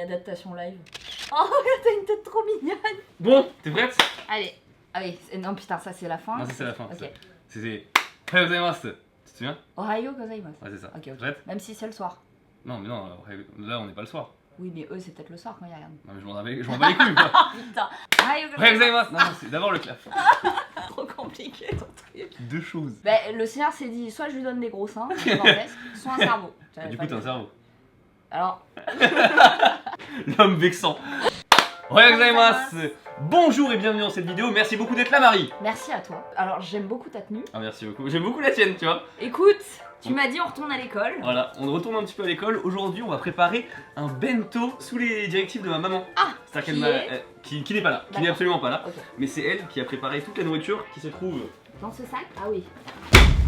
adaptation live. Oh, t'as une tête trop mignonne. Bon, t'es prête? Allez. Ah oui, non putain, ça c'est la fin. Non, ça c'est la fin. Ok. C'est Ohayou gozaimasu. Tu te souviens? Ohayou gozaimasu. Ouais, c'est ça. Ok, ok. Prête? Même si c'est le soir. Non, mais non, là on n'est pas le soir. Oui, mais eux c'est peut-être le soir quand ils regardent. Non, mais je m'en bats les couilles, quoi. Putain. Ohayou Ohayou gozaimasu. gozaimasu. Non, non, c'est d'abord le clap. Trop compliqué ton truc. Deux choses. Bah, le Seigneur s'est dit soit je lui donne des gros seins, soit un cerveau. Du coup, t'as un cerveau. Alors, L'homme vexant. Ohayou gozaimasu. Bonjour et bienvenue dans cette vidéo. Merci beaucoup d'être là, Marie. merci à toi. Alors, j'aime beaucoup ta tenue. Ah, merci beaucoup. J'aime beaucoup la tienne, tu vois. Écoute, tu m'as dit on retourne à l'école. Voilà, on retourne un petit peu à l'école. Aujourd'hui, on va préparer un bento sous les directives de ma maman. Ah, C'est-à-dire qui n'est pas là, qui n'est D'accord. absolument pas là. Ok. Mais c'est elle qui a préparé toute la nourriture qui se trouve. Dans ce sac? Ah oui.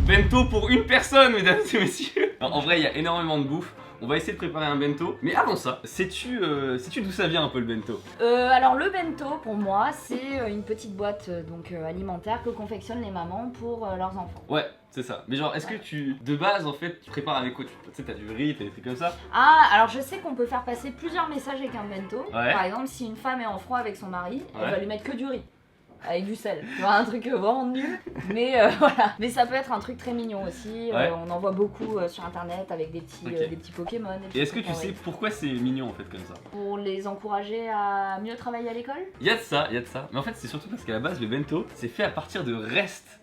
Bento pour une personne, mesdames et messieurs. Alors, en vrai, il y a énormément de bouffe. On va essayer de préparer un bento. Mais avant ça, sais-tu d'où ça vient un peu le bento? Alors le bento pour moi c'est une petite boîte alimentaire que confectionnent les mamans pour leurs enfants. Ouais, c'est ça. Mais genre, est-ce que de base, en fait, tu prépares avec quoi? Tu sais, t'as du riz, t'as des trucs comme ça. Ah, alors je sais qu'on peut faire passer plusieurs messages avec un bento. Ouais. Par exemple, si une femme est en froid avec son mari, elle Ouais. va lui mettre que du riz. Avec du sel, tu vois, un truc vraiment nul, mais voilà. Mais ça peut être un truc très mignon aussi, Ouais. on en voit beaucoup sur internet avec des petits Pokémon. Et est-ce que tu sais pourquoi c'est mignon en fait comme ça? Pour les encourager à mieux travailler à l'école? Il y a de ça, il y a de ça. Mais en fait, c'est surtout parce qu'à la base, le bento, c'est fait à partir de restes.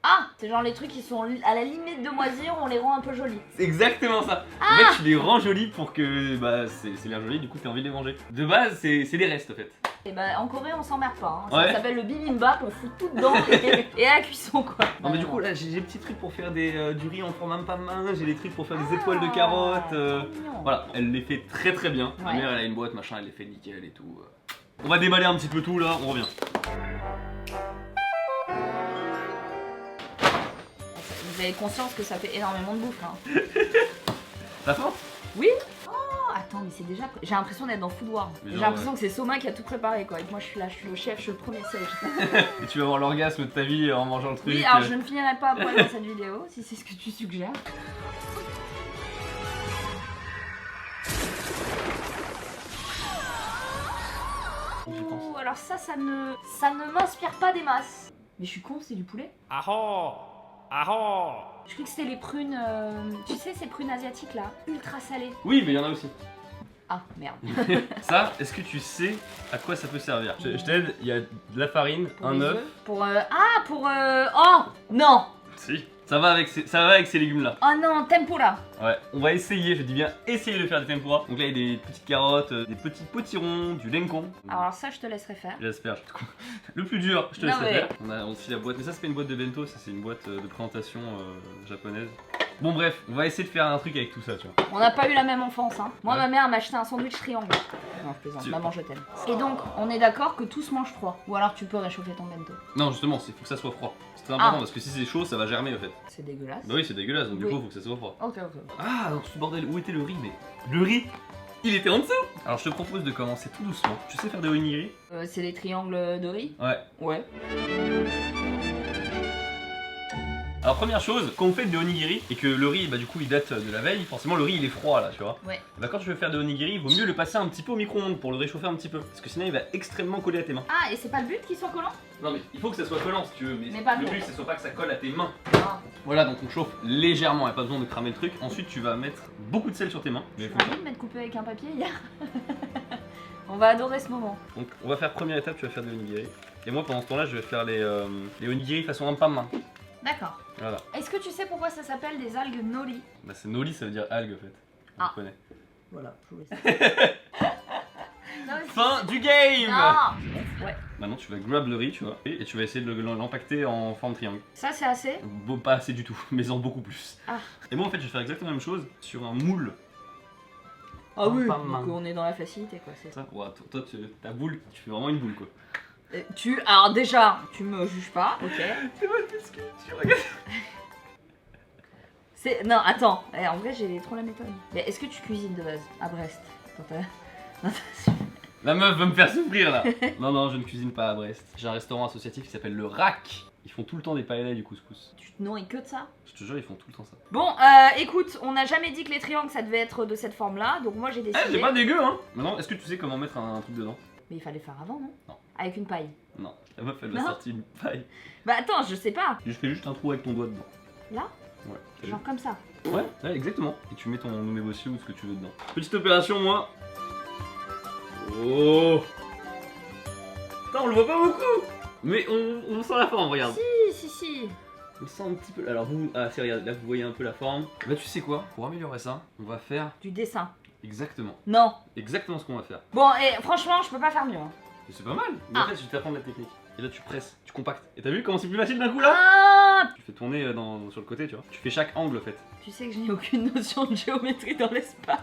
Ah, c'est genre les trucs qui sont à la limite de moisir, on les rend un peu jolis. C'est exactement ça. En fait, tu les rends jolis pour que c'est l'air joli, du coup, t'as envie de les manger. De base, c'est des restes en fait. Et bah en Corée on s'emmerde pas, hein. Ouais. Ça s'appelle le bibimbap, on fout tout dedans et à la cuisson quoi. Non, mais du coup, là, j'ai des petits trucs pour faire du riz en format pas main, j'ai des trucs pour faire des étoiles de carottes. Trop mignon. Voilà, elle les fait très très bien. Ma Ouais. mère, elle a une boîte, machin, elle les fait nickel et tout. On va déballer un petit peu tout là, on revient. Vous avez conscience que ça fait énormément de bouffe hein. T'as faim? Oui. Oh attends mais c'est déjà... J'ai l'impression d'être dans Food Wars. Mais J'ai genre, l'impression que c'est Soma qui a tout préparé quoi. Et que moi je suis là, je suis le chef, je suis le premier sage. Et tu vas avoir l'orgasme de ta vie en mangeant le truc. Oui alors je ne finirai pas à poil dans cette vidéo si c'est ce que tu suggères. Je pense. Ouh, alors ça ne m'inspire pas des masses. Mais je suis con, c'est du poulet. Aho! Aho! Je crois que c'était les prunes, tu sais ces prunes asiatiques là, ultra salées. Oui, mais il y en a aussi. Ah merde. Ça, est-ce que tu sais à quoi ça peut servir? Je t'aide, il y a de la farine, Pour un les œuf. Pour oh non. Si. Ça va avec ces légumes là. Oh non, tempura. Ouais, on va essayer, je dis bien essayer de faire des tempura. Donc là il y a des petites carottes, des petits potirons, du lencon. Alors ça je te laisserai faire. J'espère. Le plus dur, je te Non, laisserai mais- faire. On a aussi la boîte, mais ça c'est pas une boîte de bento, ça c'est une boîte de présentation japonaise. Bon bref, on va essayer de faire un truc avec tout ça, tu vois. On n'a pas eu la même enfance hein. Moi Ouais. ma mère m'a acheté un sandwich triangle. Non je plaisante, Tu- maman je t'aime. Et donc on est d'accord que tout se mange froid. Ou alors tu peux réchauffer ton bento. Non justement, il faut que ça soit froid. C'est très important Ah. parce que si c'est chaud, ça va germer en fait. C'est dégueulasse. Bah oui, c'est dégueulasse, donc Oui. du coup faut que ça soit froid. Ok ok. Ah, dans tout ce bordel, où était le riz? Mais le riz, il était en dessous. Alors je te propose de commencer tout doucement. Tu sais faire des onigiri? C'est les triangles de riz? Ouais. Ouais. Alors première chose, quand on fait des onigiri et que le riz bah du coup il date de la veille, forcément le riz il est froid là tu vois. Ouais. Bah quand tu veux faire des onigiri, il vaut mieux le passer un petit peu au micro-ondes pour le réchauffer un petit peu. Parce que sinon il va extrêmement coller à tes mains. Ah et c'est pas le but qu'il soit collant? Non mais il faut que ça soit collant si tu veux, Mais pas le trop. but c'est soit pas que ça colle à tes mains. Ah. Voilà donc on chauffe légèrement, il n'y a pas besoin de cramer le truc. Ensuite tu vas mettre beaucoup de sel sur tes mains. Tu as envie de m'être coupé avec un papier hier? On va adorer ce moment. Donc on va faire première étape, tu vas faire des onigiri. Et moi pendant ce temps là je vais faire les onigiri façon un pain main. D'accord. Voilà. Est-ce que tu sais pourquoi ça s'appelle des algues nori? Bah c'est nori, ça veut dire algue en fait. On Ah. connaît. Voilà, je voulais ça. Non, mais Fin du game. non. Ouais. Maintenant tu vas grab le riz tu vois et tu vas essayer de l'empacter en forme triangle. Ça c'est assez. Bon, pas assez du tout, mais en beaucoup plus. Ah. Et moi en fait je vais faire exactement la même chose sur un moule. Ah oui. Pas Donc mal. on est dans la facilité quoi. C'est Ça, ouais, toi ta boule, tu fais vraiment une boule quoi. Alors déjà, tu me juges pas, ok. C'est vrai parce que tu regardes. Non, attends. En vrai j'ai trop la méthode. Mais est-ce que tu cuisines de base à Brest? Non, La meuf veut me faire souffrir là. Non je ne cuisine pas à Brest. J'ai un restaurant associatif qui s'appelle le RAC. Ils font tout le temps des paella et du couscous. Tu te nourris que de ça? Je te jure, ils font tout le temps ça. Bon, écoute, on n'a jamais dit que les triangles ça devait être de cette forme-là, donc moi j'ai Eh, décidé. c'est pas dégueu, hein. Maintenant, est-ce que tu sais comment mettre un truc dedans? Mais il fallait faire avant, non? Non. Avec une paille. Non, la meuf elle m'a Non. sorti une paille. Bah attends, je sais pas. Je fais juste un trou avec ton doigt dedans. Là? Ouais. t'as vu Genre comme ça. Ouais, exactement. Et tu mets ton umeboshi ou ce que tu veux dedans. Petite opération, moi. Oh. Putain, on le voit pas beaucoup. Mais on sent la forme, regarde. Si. On sent un petit peu. Alors vous, c'est regarde, là vous voyez un peu la forme. Bah tu sais quoi? Pour améliorer ça, on va faire Du dessin. exactement Non. ce qu'on va faire. Bon, et franchement, je peux pas faire mieux. Hein. Mais c'est pas mal. Mais Ah. en fait, je vais t'apprendre la technique. Et là tu presses, tu compactes. Et t'as vu comment c'est plus facile d'un coup là? Ah! Tu fais tourner sur le côté, tu vois. Tu fais chaque angle en fait. Tu sais que je n'ai aucune notion de géométrie dans l'espace.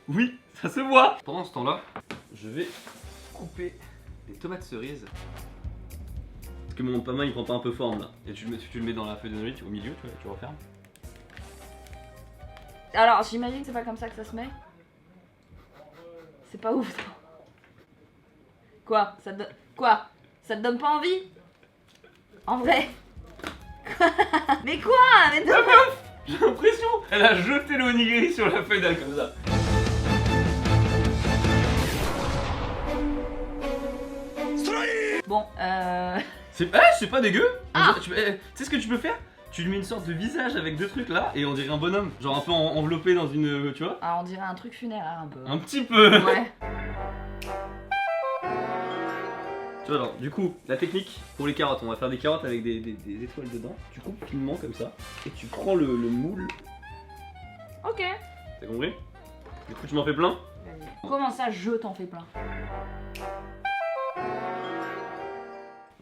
Oui, ça se voit. Pendant ce temps-là, je vais couper des tomates cerises. Parce que mon main il prend pas un peu forme là. Et tu le mets dans la feuille de noix au milieu, tu vois, tu refermes. Alors, j'imagine que c'est pas comme ça que ça se met. C'est pas ouf. Quoi? Ça te donne... Quoi? Ça te donne pas envie? En vrai? Mais quoi? Mais non. J'ai l'impression, elle a jeté le onigiri sur la feuille d'al comme ça. Bon, C'est pas dégueu. Ah. Tu sais ce que tu peux faire? Tu lui mets une sorte de visage avec deux trucs là et on dirait un bonhomme. Genre un peu enveloppé dans une. Tu vois? alors on dirait un truc funéraire un peu. Un petit peu. Ouais. Tu vois, alors, du coup, la technique pour les carottes, on va faire des carottes avec des étoiles dedans. Tu coupes finement comme ça et tu prends le moule. Ok. T'as compris? Du coup, tu m'en fais plein? Comment ça, je t'en fais plein?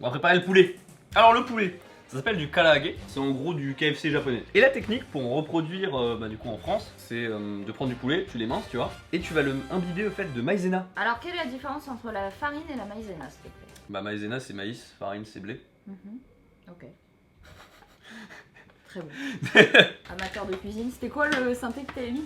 On va préparer le poulet. Alors, le poulet, ça s'appelle du karaage. C'est en gros du KFC japonais. Et la technique pour en reproduire du coup en France, c'est de prendre du poulet, tu l'éminces, tu vois, et tu vas le imbiber au fait de maïzena. Alors, quelle est la différence entre la farine et la maïzena, s'il te plaît? Bah, maïzena c'est maïs, farine c'est blé. Ok. Très bon. Amateur de cuisine, c'était quoi le synthé que t'avais mis?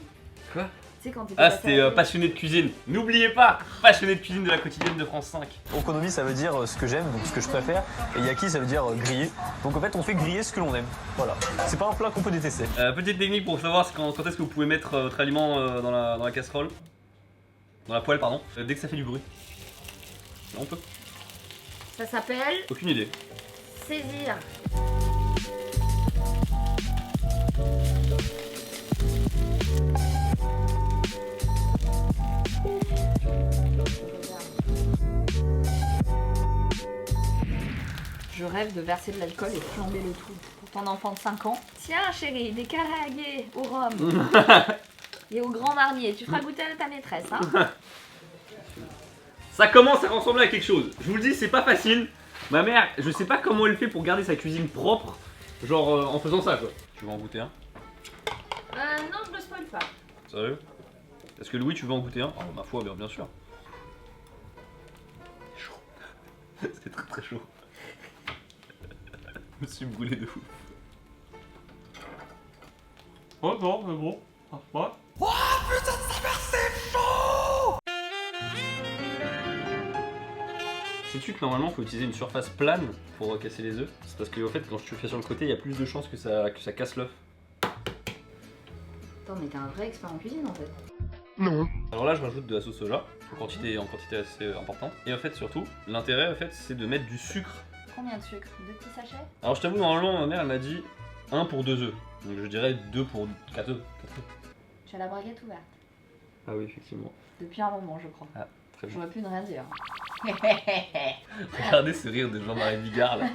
Quoi? Tu sais quand t'étais Ah, passé c'était à la- passionné de cuisine. N'oubliez pas, passionné de cuisine de la quotidienne de France 5. Okonomi, ça veut dire ce que j'aime, donc ce que je préfère. Et yaki, ça veut dire griller. Donc en fait, on fait griller ce que l'on aime. Voilà. C'est pas un plat qu'on peut détester. Petite technique pour savoir quand est-ce que vous pouvez mettre votre aliment dans la casserole. Dans la poêle, pardon. Dès que ça fait du bruit. Là, on peut. Ça s'appelle Aucune idée. saisir. Je rêve de verser de l'alcool et flamber le tout pour ton enfant de 5 ans. Tiens chérie, des karaage au rhum et au grand marnier. Tu feras goûter à ta maîtresse, hein. Ça commence à ressembler à quelque chose. Je vous le dis, c'est pas facile. Ma mère, je sais pas comment elle fait pour garder sa cuisine propre. Genre en faisant ça quoi. Tu veux en goûter un? Non, je me spoil pas. Sérieux? Est-ce que Louis, tu veux en goûter un? Oh, ma foi, bien sûr. C'est chaud. C'est très très chaud. Je me suis brûlé de fou. Oh non, mais bon, ça va. Sais-tu que normalement, il faut utiliser une surface plane pour casser les œufs? C'est parce que en fait, quand tu le fais sur le côté, il y a plus de chances que ça casse l'œuf. Attends, mais t'es un vrai expert en cuisine en fait. Alors là, je rajoute de la sauce soja en quantité assez importante. Et en fait, surtout, l'intérêt, en fait, c'est de mettre du sucre. Combien de sucre? 2 petits sachets? Alors, je t'avoue, normalement, ma mère, elle m'a dit 1 pour 2 œufs. Donc, je dirais 2 pour 4 œufs. Tu as la braguette ouverte. Ah oui, effectivement. Depuis un moment, je crois. Ah, très bien. J'aurais pu ne rien dire. Regardez ce rire de Jean-Marie Bigard là.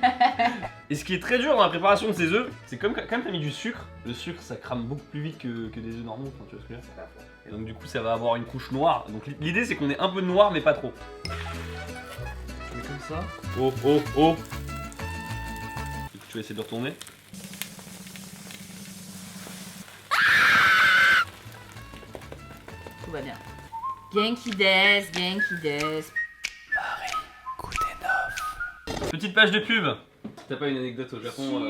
Et ce qui est très dur dans la préparation de ces œufs, c'est comme quand t'as mis du sucre, le sucre ça crame beaucoup plus vite que des œufs normaux, enfin, tu vois ce que je veux dire. Et donc du coup ça va avoir une couche noire. Donc l'idée c'est qu'on ait un peu de noir mais pas trop. Tu mets comme ça. Oh oh oh. Du coup tu vas essayer de le retourner. Tout va bien. Genki des, Genki des. Petite page de pub. T'as pas une anecdote au Japon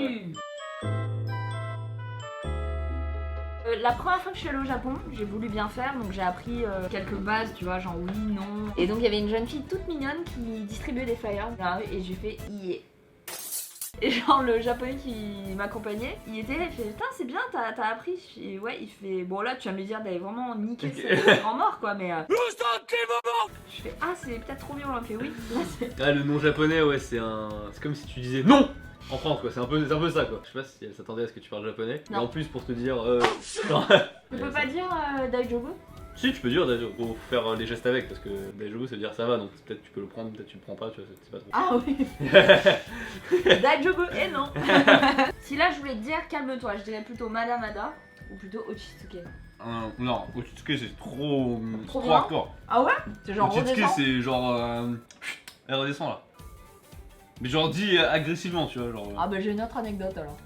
La première fois que je suis allée au Japon, j'ai voulu bien faire, donc j'ai appris quelques bases, tu vois, genre oui, non. Et donc il y avait une jeune fille toute mignonne qui distribuait des flyers dans la rue et j'ai fait yeah. Et genre le japonais qui m'accompagnait, il était là, il fait putain c'est bien, t'as appris. Je fais, ouais, il fait bon là tu vas me dire d'aller vraiment niquer ce grand mort quoi, mais je fais ah c'est peut-être trop violent, il fait oui. Là, Ah, le nom japonais, ouais, c'est comme si tu disais non en France, quoi. C'est un peu ça, quoi. Je sais pas si elle s'attendait à ce que tu parles japonais. Non. Et en plus, pour te dire. Non. tu peux pas dire Daijobu? Si, tu peux dire Daijobu, faut faire les gestes avec, parce que Daijobu, ça veut dire ça va, donc peut-être tu peux le prendre, peut-être tu le prends pas, tu vois, c'est pas trop. Ah oui. Daijobu et non. Si là je voulais te dire calme-toi, je dirais plutôt Madame Ada ou plutôt Ochitsuke. Non, Ochitsuke, c'est trop violent hardcore. Ah ouais? C'est genre Ochitsuke, redescend. c'est genre. Elle redescend là. Mais genre dit agressivement, tu vois, genre. Ah bah j'ai une autre anecdote alors.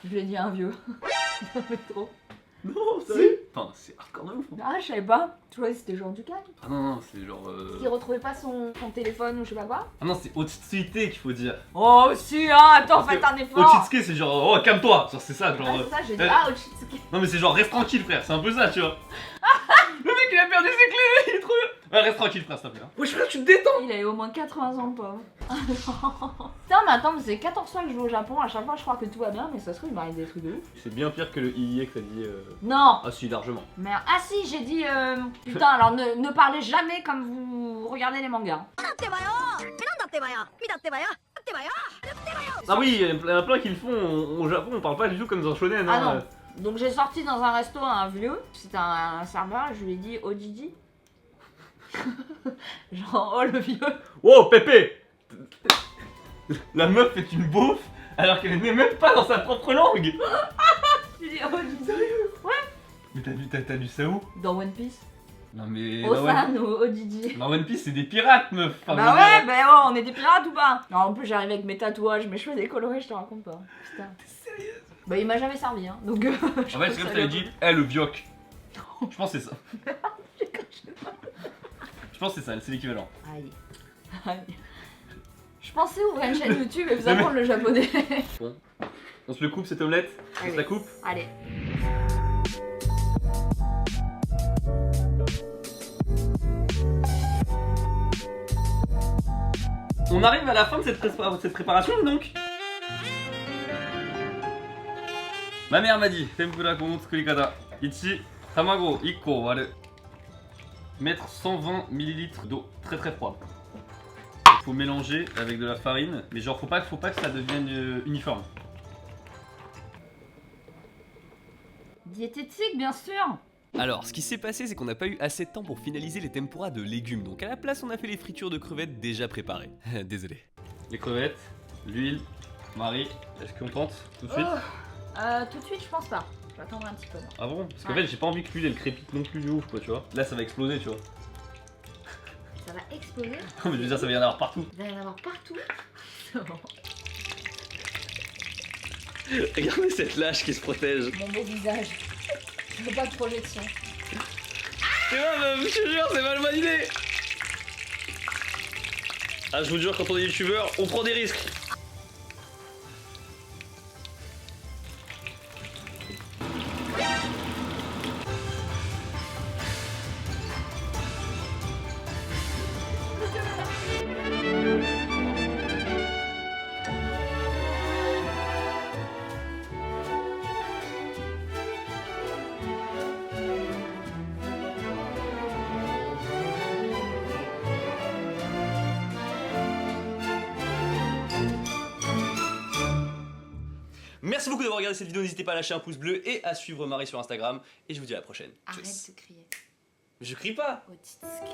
Je lui ai dit à un vieux. Ça fait trop. Non, Si. Enfin, c'est hardcore de ouf. Hein. Ah je savais pas. Tu vois c'était genre du calme. Ah non, c'est genre. Qui retrouvait pas son téléphone ou je sais pas quoi. Ah non, c'est Ochitsuke qu'il faut dire. Oh si hein, attends, Parce faites que un effort. Ochitsuke, c'est genre, oh, calme-toi. Genre, c'est ça, genre. Ah c'est ça, j'ai dit ah Ochitsuke. Non, mais c'est genre, reste tranquille, frère. C'est un peu ça, tu vois. Le mec, il a perdu ses clés. Il est trop bien. Ouais, reste tranquille, frère, s'il te plaît. Hein. Wesh, frère, tu te détends. Il avait au moins 80 ans le pauvre. Putain mais attends, mais c'est 14 fois que je vais au Japon, à chaque fois je crois que tout va bien, mais ça se trouve il m'arrive des trucs de ouf. C'est bien pire que le IIE que t'as dit. Non. Ah, si, largement. Merde. Ah si, j'ai dit putain, alors ne parlez jamais comme vous regardez les mangas. Ah oui, il y en a plein qui le font au Japon, on parle pas du tout comme dans un shonen. Ah hein. non. Donc j'ai sorti dans un resto un vieux, c'était un serveur, je lui ai dit Ojiji. Genre oh le vieux. Wow, Pépé. La meuf est une beauf alors qu'elle n'est même pas dans sa propre langue. Je lui ai dit Ojiji. Mais t'as lu ça où? Dans One Piece. Non mais... Osan ou Ojiji. Dans One Piece, c'est des pirates, meuf. Enfin, Bah ouais, bah oh, on est des pirates ou pas? Non, en plus j'arrive avec mes tatouages, mes cheveux décolorés, je te raconte pas. Putain. T'es sérieuse? Bah il m'a jamais servi hein, donc En fait, c'est comme si t'avais dit, le bioc. Je pense que c'est ça. Je pense que c'est ça, c'est l'équivalent. Aïe. Aïe. Je pensais ouvrir une chaîne YouTube et vous apprendre le japonais. Bon. On se le coupe cette omelette? On se Allez. la coupe? Allez. On arrive à la fin de cette préparation donc. Ma mère m'a dit, tempura kono tsukurikata. Ichi, tamago 1 ko waru. Mettre 120 ml d'eau très très froide. Il faut mélanger avec de la farine, mais genre faut pas que ça devienne uniforme. Diététique bien sûr. Alors, ce qui s'est passé, c'est qu'on n'a pas eu assez de temps pour finaliser les tempura de légumes, donc à la place, on a fait les fritures de crevettes déjà préparées. Désolé. Les crevettes, l'huile, Marie, est-ce qu'on tente tout de suite? Tout de suite je pense pas. Je vais attendre un petit peu. Ah bon? Parce qu'en Ouais. fait j'ai pas envie que l'huile elle crépite non plus de ouf quoi, tu vois. Là ça va exploser, tu vois. Ça va exploser. Non mais je veux dire ça va y en avoir partout. Il va y en avoir partout. Regardez cette lâche qui se protège. Mon beau visage. Je veux pas de projection. C'est vrai, je te jure, c'est mal bonne idée. Ah, je vous jure, quand on est youtubeur, on prend des risques. Merci beaucoup d'avoir regardé cette vidéo, n'hésitez pas à lâcher un pouce bleu et à suivre Marie sur Instagram. Et je vous dis à la prochaine. Arrête Tchuss. de crier. Je crie pas. Otitsuki.